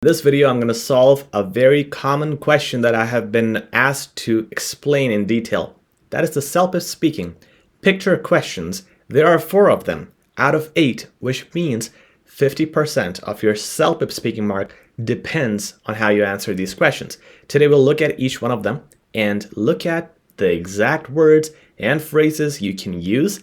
In this video, I'm going to solve a very common question that I have been asked to explain in detail. That is the CELPIP speaking picture questions. There are 4 of them out of 8, which means 50% of your CELPIP speaking mark depends on how you answer these questions. Today, we'll look at each one of them and look at the exact words and phrases you can use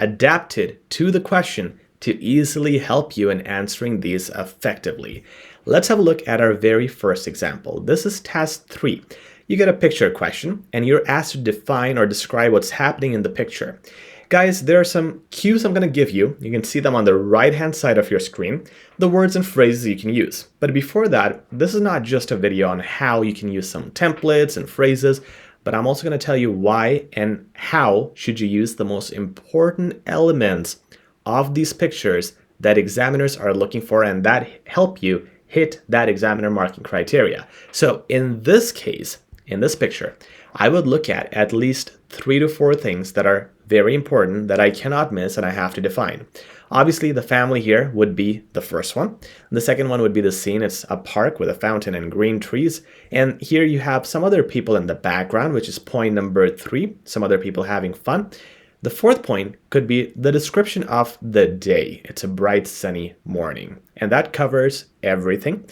adapted to the question to easily help you in answering these effectively. Let's have a look at our very first example. This is task 3. You get a picture question and you're asked to define or describe what's happening in the picture. Guys, there are some cues I'm going to give you. You can see them on the right-hand side of your screen, the words and phrases you can use. But before that, this is not just a video on how you can use some templates and phrases, but I'm also going to tell you why and how should you use the most important elements of these pictures that examiners are looking for and that help you hit that examiner marking criteria. So in this case, in this picture, I would look at least 3 to 4 things that are very important that I cannot miss and I have to define. Obviously, the family here would be the first one. The second one would be the scene. It's a park with a fountain and green trees. And here you have some other people in the background, which is point number 3, some other people having fun. The 4th point could be the description of the day. It's a bright, sunny morning, and that covers everything.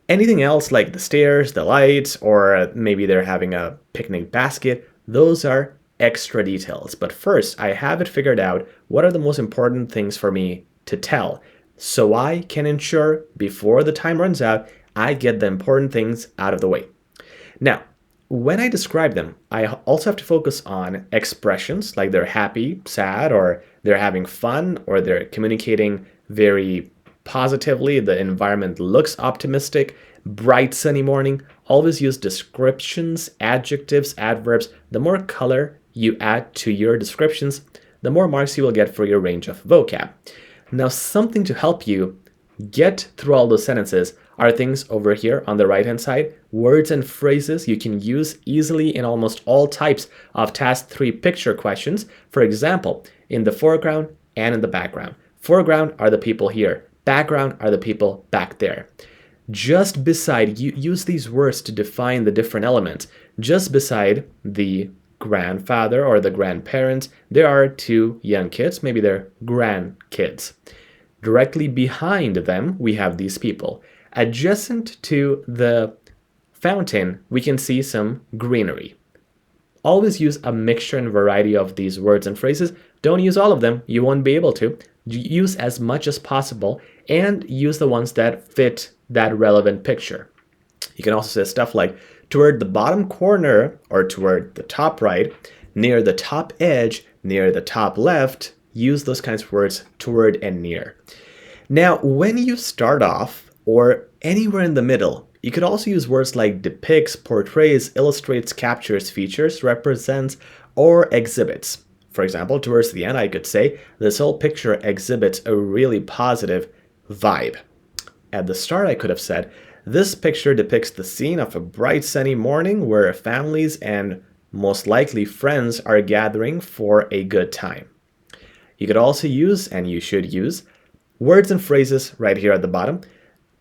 Anything else like the stairs, the lights, or maybe they're having a picnic basket, those are extra details. But first, I have it figured out what are the most important things for me to tell, so I can ensure before the time runs out, I get the important things out of the way. Now, when I describe them, I also have to focus on expressions like they're happy, sad, or they're having fun, or they're communicating very positively. The environment looks optimistic, bright sunny morning. Always use descriptions, adjectives, adverbs. The more color you add to your descriptions, the more marks you will get for your range of vocab. Now, something to help you get through all those sentences are things over here on the right hand side, words and phrases you can use easily in almost all types of task 3 picture questions. For example, in the foreground and in the background. Foreground are the people here, background are the people back there. Just beside, you use these words to define the different elements. Just beside the grandfather or the grandparents, there are 2 young kids, maybe they're grandkids. Directly behind them, we have these people. Adjacent to the fountain, we can see some greenery. Always use a mixture and variety of these words and phrases. Don't use all of them. You won't be able to. Use as much as possible and use the ones that fit that relevant picture. You can also say stuff like toward the bottom corner or toward the top right, near the top edge, near the top left. Use those kinds of words, toward and near. Now, when you start off or anywhere in the middle, you could also use words like depicts, portrays, illustrates, captures, features, represents, or exhibits. For example, towards the end, I could say this whole picture exhibits a really positive vibe. At the start, I could have said this picture depicts the scene of a bright sunny morning where families and most likely friends are gathering for a good time. You could also use, and you should use, words and phrases right here at the bottom.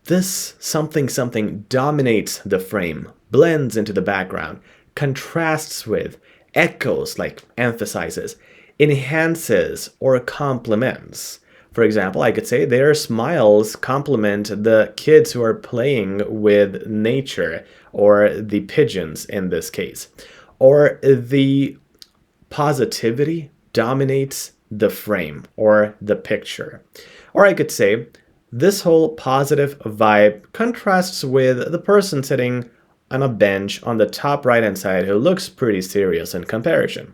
This something something dominates the frame, blends into the background, contrasts with, echoes like emphasizes, enhances, or complements. For example, I could say their smiles complement the kids who are playing with nature, or the pigeons in this case. Or the positivity dominates the frame or the picture. Or I could say, this whole positive vibe contrasts with the person sitting on a bench on the top right-hand side who looks pretty serious in comparison.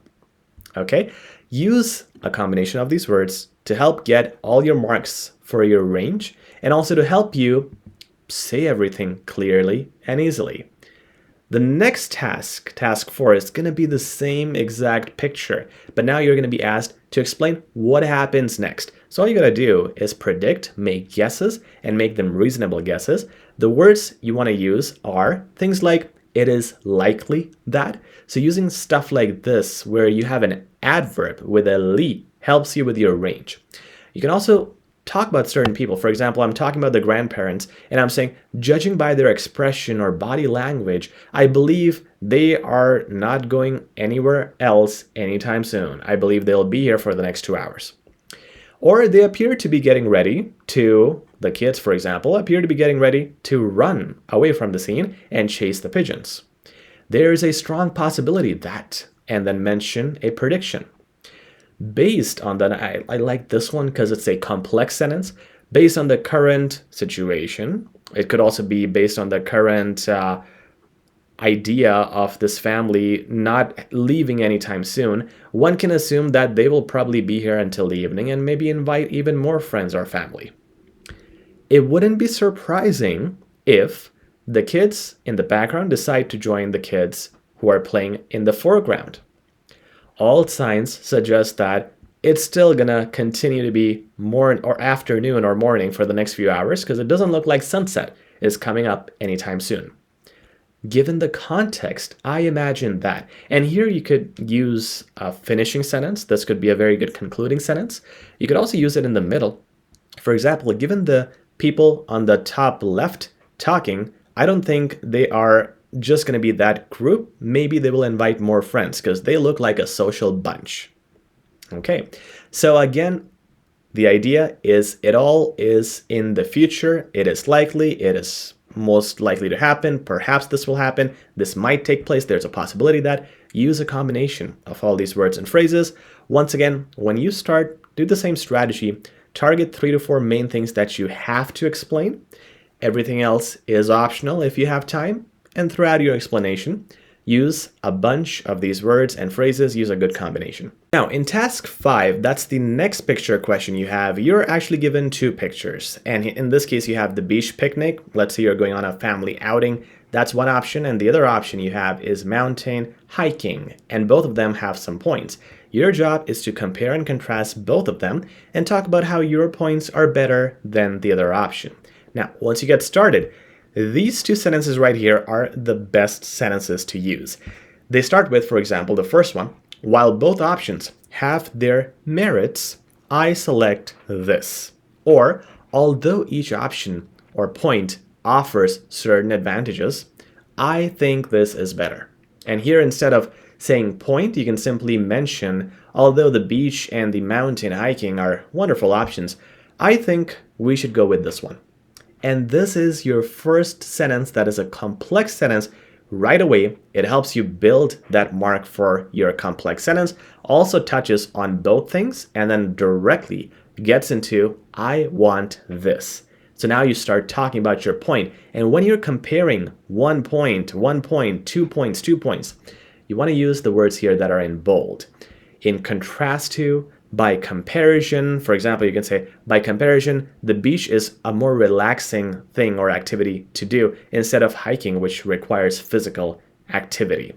Okay? Use a combination of these words to help get all your marks for your range and also to help you say everything clearly and easily. The next task, task 4, is going to be the same exact picture, but now you're going to be asked to explain what happens next. So all you got to do is predict, make guesses, and make them reasonable guesses. The words you want to use are things like, it is likely that. So using stuff like this, where you have an adverb with a li, helps you with your range. You can also talk about certain people. For example, I'm talking about the grandparents, and I'm saying, judging by their expression or body language, I believe they are not going anywhere else anytime soon. I believe they'll be here for the next 2 hours. Or they appear to be getting ready to, the kids, for example, appear to be getting ready to run away from the scene and chase the pigeons. There is a strong possibility that, and then mention a prediction. Based on that, I like this one because it's a complex sentence. Based on the current situation, it could also be based on the current idea of this family not leaving anytime soon. One can assume that they will probably be here until the evening and maybe invite even more friends or family. It wouldn't be surprising if the kids in the background decide to join the kids who are playing in the foreground. All signs suggest that it's still gonna continue to be morning or afternoon or morning for the next few hours because it doesn't look like sunset is coming up anytime soon. Given the context, I imagine that. And here you could use a finishing sentence. This could be a very good concluding sentence. You could also use it in the middle. For example, given the people on the top left talking, I don't think they are just going to be that group. Maybe they will invite more friends because they look like a social bunch. Okay, so again, the idea is it all is in the future. It is likely, it is most likely to happen. Perhaps this will happen. This might take place. There's a possibility that. Use a combination of all these words and phrases. Once again, when you start, do the same strategy. Target 3 to 4 main things that you have to explain. Everything else is optional if you have time. And throughout your explanation, use a bunch of these words and phrases. Use a good combination. Now, in task 5, that's the next picture question you have. You're actually given 2 pictures. And in this case, you have the beach picnic. Let's say you're going on a family outing. That's one option. And the other option you have is mountain hiking. And both of them have some points. Your job is to compare and contrast both of them and talk about how your points are better than the other option. Now, once you get started, these 2 sentences right here are the best sentences to use. They start with, for example, the first one, while both options have their merits, I select this. Or, although each option or point offers certain advantages, I think this is better. And here, instead of saying point, you can simply mention, although the beach and the mountain hiking are wonderful options, I think we should go with this one. And this is your first sentence that is a complex sentence. Right away, it helps you build that mark for your complex sentence, also touches on both things, and then directly gets into, I want this. So now you start talking about your point. And when you're comparing 1 point, 2 points, 2 points, you want to use the words here that are in bold. In contrast to, by comparison, for example, you can say, by comparison, the beach is a more relaxing thing or activity to do instead of hiking, which requires physical activity.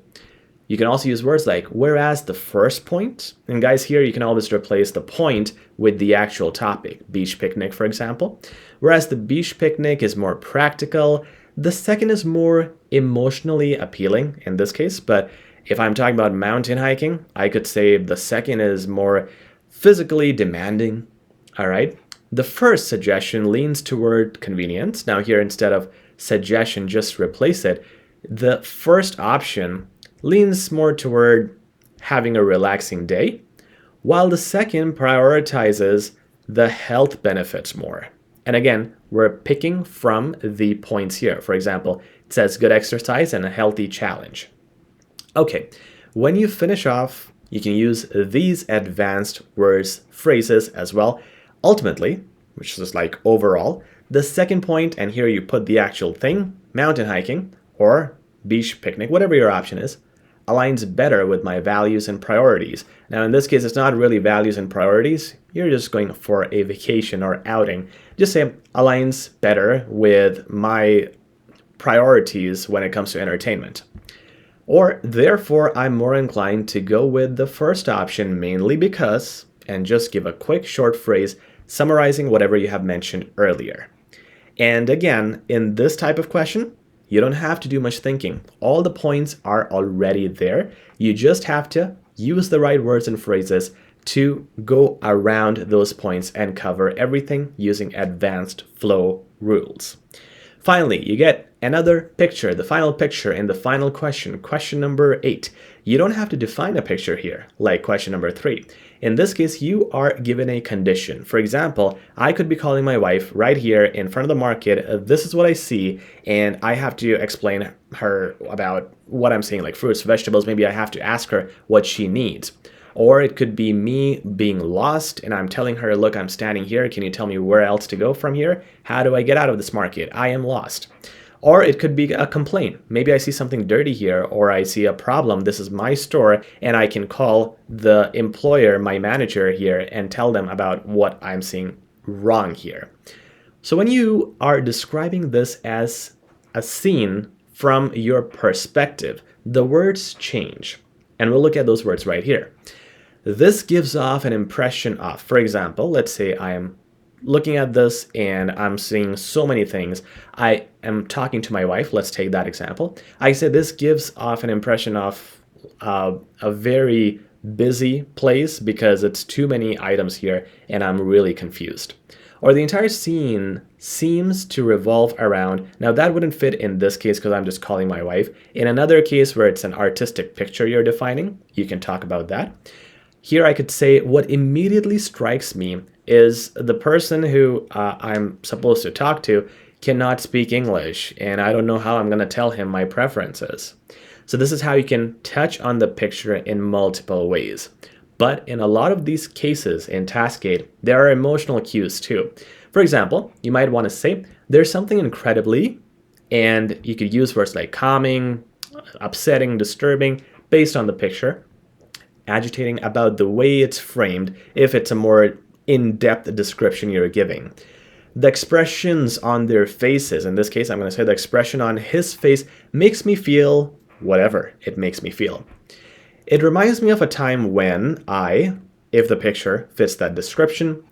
You can also use words like, whereas the first point, and guys, here you can always replace the point with the actual topic, beach picnic, for example. Whereas the beach picnic is more practical, the second is more emotionally appealing in this case, but if I'm talking about mountain hiking, I could say the second is more physically demanding. All right. The first suggestion leans toward convenience. Now here, instead of suggestion, just replace it. The first option leans more toward having a relaxing day, while the second prioritizes the health benefits more. And again, we're picking from the points here. For example, it says good exercise and a healthy challenge. Okay, when you finish off, you can use these advanced words, phrases as well. Ultimately, which is like overall, the second point, and here you put the actual thing, mountain hiking or beach picnic, whatever your option is, aligns better with my values and priorities. Now, in this case, it's not really values and priorities. You're just going for a vacation or outing. Just say aligns better with my priorities when it comes to entertainment. Or, therefore, I'm more inclined to go with the first option mainly because, and just give a quick short phrase summarizing whatever you have mentioned earlier. And again, in this type of question, you don't have to do much thinking. All the points are already there. You just have to use the right words and phrases to go around those points and cover everything using advanced flow rules. Finally, you get another picture, the final picture in the final question, question number 8. You don't have to define a picture here, like question number 3. In this case, you are given a condition. For example, I could be calling my wife right here in front of the market. This is what I see, and I have to explain her about what I'm seeing, like fruits, vegetables. Maybe I have to ask her what she needs. Or it could be me being lost and I'm telling her, look, I'm standing here. Can you tell me where else to go from here? How do I get out of this market? I am lost. Or it could be a complaint. Maybe I see something dirty here, or I see a problem. This is my store, and I can call the employer, my manager here, and tell them about what I'm seeing wrong here. So when you are describing this as a scene from your perspective, the words change. And we'll look at those words right here. This gives off an impression of, for example, let's say I am looking at this and I'm seeing so many things. I am talking to my wife. Let's take that example. I said this gives off an impression of a very busy place because it's too many items here and I'm really confused. Or the entire scene seems to revolve around, now that wouldn't fit in this case because I'm just calling my wife. In another case where it's an artistic picture you're defining, you can talk about that. Here I could say what immediately strikes me is the person who I'm supposed to talk to cannot speak English, and I don't know how I'm going to tell him my preferences. So this is how you can touch on the picture in multiple ways. But in a lot of these cases in Taskade, there are emotional cues too. For example, you might want to say, there's something incredibly, and you could use words like calming, upsetting, disturbing, based on the picture, agitating about the way it's framed if it's a more in-depth description you're giving. The expressions on their faces, in this case, I'm going to say the expression on his face makes me feel whatever it makes me feel. It reminds me of a time when if the picture fits that description,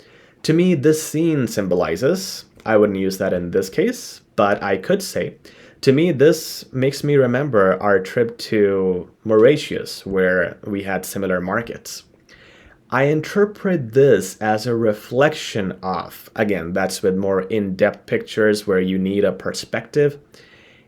to me this scene symbolizes, I wouldn't use that in this case, but I could say, to me this makes me remember our trip to Mauritius where we had similar markets. I interpret this as a reflection of, again, that's with more in-depth pictures where you need a perspective.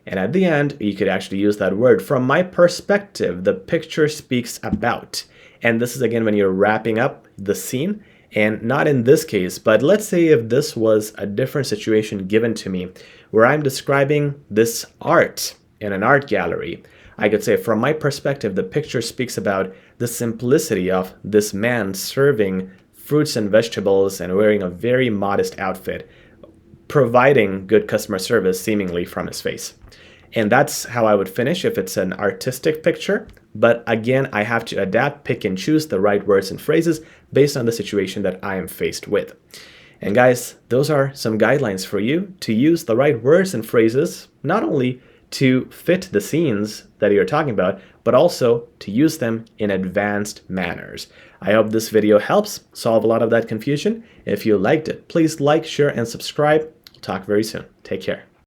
And at the end, you could actually use that word. From my perspective, the picture speaks about. And this is, again, when you're wrapping up the scene. And not in this case, but let's say if this was a different situation given to me, where I'm describing this art in an art gallery, I could say, from my perspective, the picture speaks about the simplicity of this man serving fruits and vegetables and wearing a very modest outfit, providing good customer service seemingly from his face. And that's how I would finish if it's an artistic picture. But again, I have to adapt, pick and choose the right words and phrases based on the situation that I am faced with. And guys, those are some guidelines for you to use the right words and phrases, not only to fit the scenes that you're talking about, but also to use them in advanced manners. I hope this video helps solve a lot of that confusion. If you liked it, please like, share, and subscribe. Talk very soon. Take care.